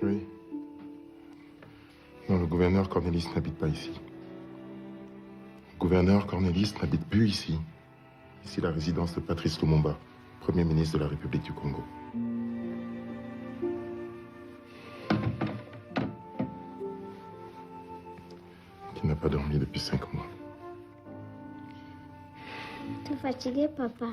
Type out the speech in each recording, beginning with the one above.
Oui. Non, le gouverneur Cornelis n'habite pas ici. Le gouverneur Cornelis n'habite plus ici. Ici, la résidence de Patrice Lumumba, Premier ministre de la République du Congo. Qui n'a pas dormi depuis 5 mois. T'es fatigué, papa?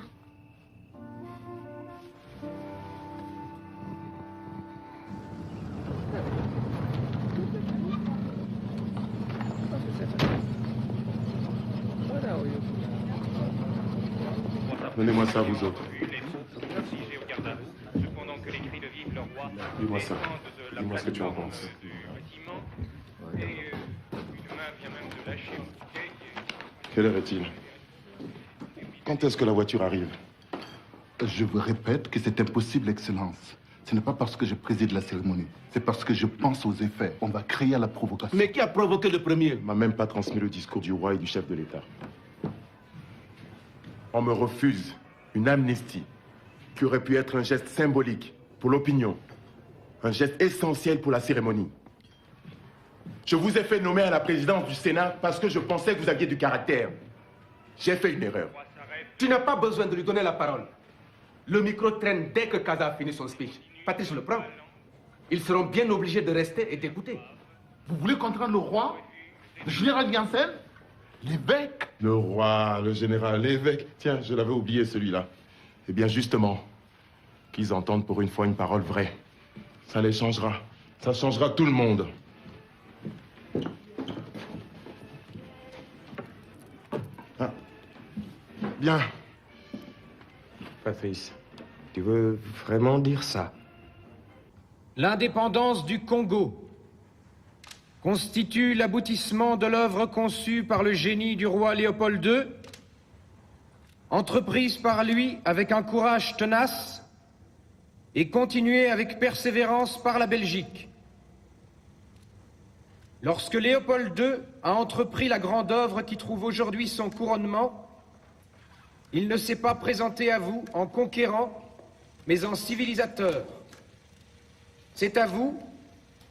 Donnez-moi ça, vous autres. Dis-moi ça. Dis-moi ce que tu en penses. Quelle heure est-il? Quand est-ce que la voiture arrive? Je vous répète que c'est impossible, Excellence. Ce n'est pas parce que je préside la cérémonie. C'est parce que je pense aux effets. On va créer la provocation. Mais qui a provoqué le premier? On m'a même pas transmis le discours du roi et du chef de l'État. On me refuse une amnistie qui aurait pu être un geste symbolique pour l'opinion, un geste essentiel pour la cérémonie. Je vous ai fait nommer à la présidence du Sénat parce que je pensais que vous aviez du caractère. J'ai fait une erreur. Tu n'as pas besoin de lui donner la parole. Le micro traîne dès que Kaza a fini son speech. Patrice le prend. Ils seront bien obligés de rester et d'écouter. Vous voulez contraindre le roi, le général Gansen, l'évêque? Le roi, le général, l'évêque. Tiens, je l'avais oublié celui-là. Eh bien, justement, qu'ils entendent pour une fois une parole vraie. Ça les changera. Ça changera tout le monde. Ah. Bien. Patrice, tu veux vraiment dire ça? L'indépendance du Congo constitue l'aboutissement de l'œuvre conçue par le génie du roi Léopold II, entreprise par lui avec un courage tenace et continuée avec persévérance par la Belgique. Lorsque Léopold II a entrepris la grande œuvre qui trouve aujourd'hui son couronnement, il ne s'est pas présenté à vous en conquérant, mais en civilisateur. C'est à vous,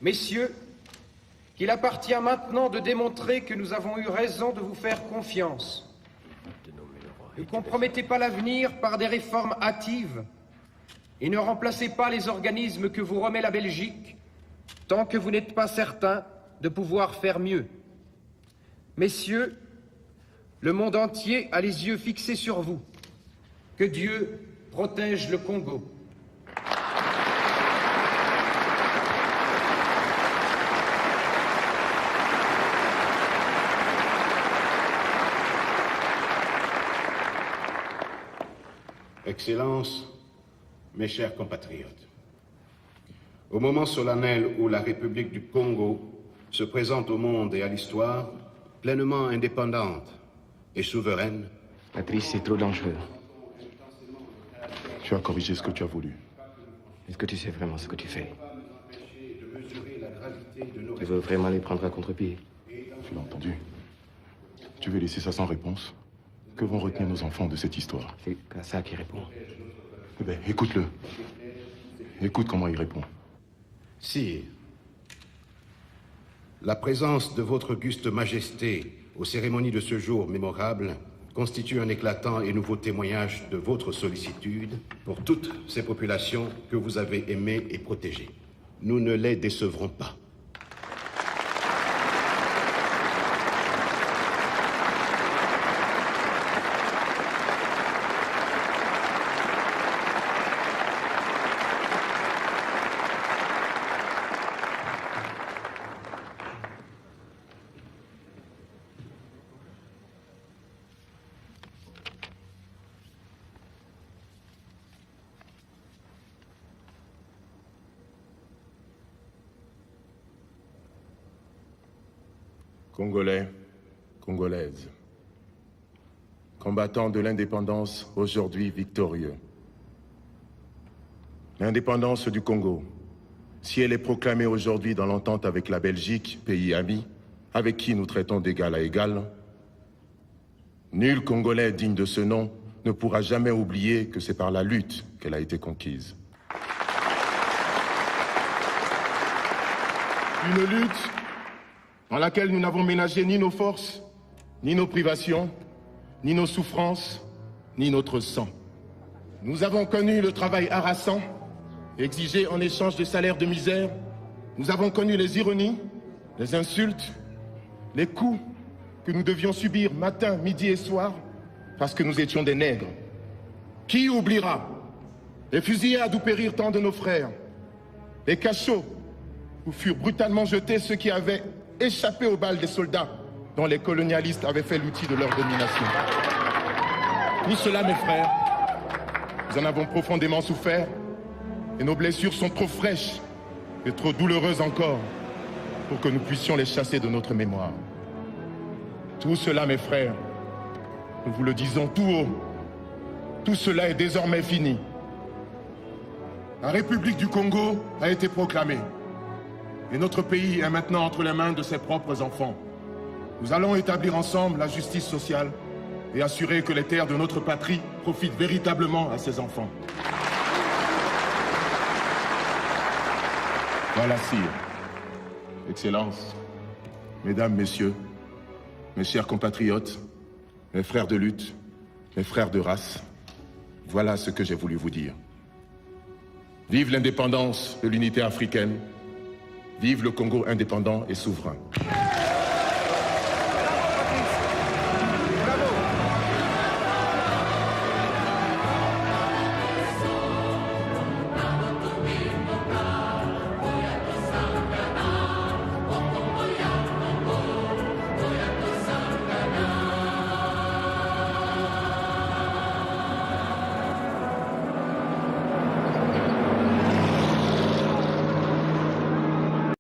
messieurs, qu'il appartient maintenant de démontrer que nous avons eu raison de vous faire confiance. Ne compromettez pas l'avenir par des réformes hâtives et ne remplacez pas les organismes que vous remet la Belgique tant que vous n'êtes pas certain de pouvoir faire mieux. Messieurs, le monde entier a les yeux fixés sur vous. Que Dieu protège le Congo. Excellences, mes chers compatriotes, au moment solennel où la République du Congo se présente au monde et à l'histoire, pleinement indépendante et souveraine. Patrice, c'est trop dangereux. Tu as corrigé ce que tu as voulu. Est-ce que tu sais vraiment ce que tu fais? Tu veux vraiment les prendre à contre-pied? Tu l'as entendu. Tu veux laisser ça sans réponse? Que vont retenir nos enfants de cette histoire? C'est ça qui répond. Eh bien, écoute-le. Écoute comment il répond. Sire, la présence de votre auguste majesté aux cérémonies de ce jour mémorable constitue un éclatant et nouveau témoignage de votre sollicitude pour toutes ces populations que vous avez aimées et protégées. Nous ne les décevrons pas. Congolais, Congolaises, combattants de l'indépendance aujourd'hui victorieux. L'indépendance du Congo, si elle est proclamée aujourd'hui dans l'entente avec la Belgique, pays ami, avec qui nous traitons d'égal à égal, Nul Congolais digne de ce nom ne pourra jamais oublier que c'est par la lutte qu'elle a été conquise. Une lutte dans laquelle nous n'avons ménagé ni nos forces, ni nos privations, ni nos souffrances, ni notre sang. Nous avons connu le travail harassant, exigé en échange de salaires de misère. Nous avons connu les ironies, les insultes, les coups que nous devions subir matin, midi et soir parce que nous étions des nègres. Qui oubliera les fusillades où périrent tant de nos frères, les cachots où furent brutalement jetés ceux qui avaient échappé aux balles des soldats dont les colonialistes avaient fait l'outil de leur domination. Tout cela, mes frères, nous en avons profondément souffert et nos blessures sont trop fraîches et trop douloureuses encore pour que nous puissions les chasser de notre mémoire. Tout cela, mes frères, nous vous le disons tout haut, tout cela est désormais fini. La République du Congo a été proclamée et notre pays est maintenant entre les mains de ses propres enfants. Nous allons établir ensemble la justice sociale et assurer que les terres de notre patrie profitent véritablement à ses enfants. Voilà, sire, Excellences, Mesdames, Messieurs, mes chers compatriotes, mes frères de lutte, mes frères de race, voilà ce que j'ai voulu vous dire. Vive l'indépendance de l'unité africaine, vive le Congo indépendant et souverain.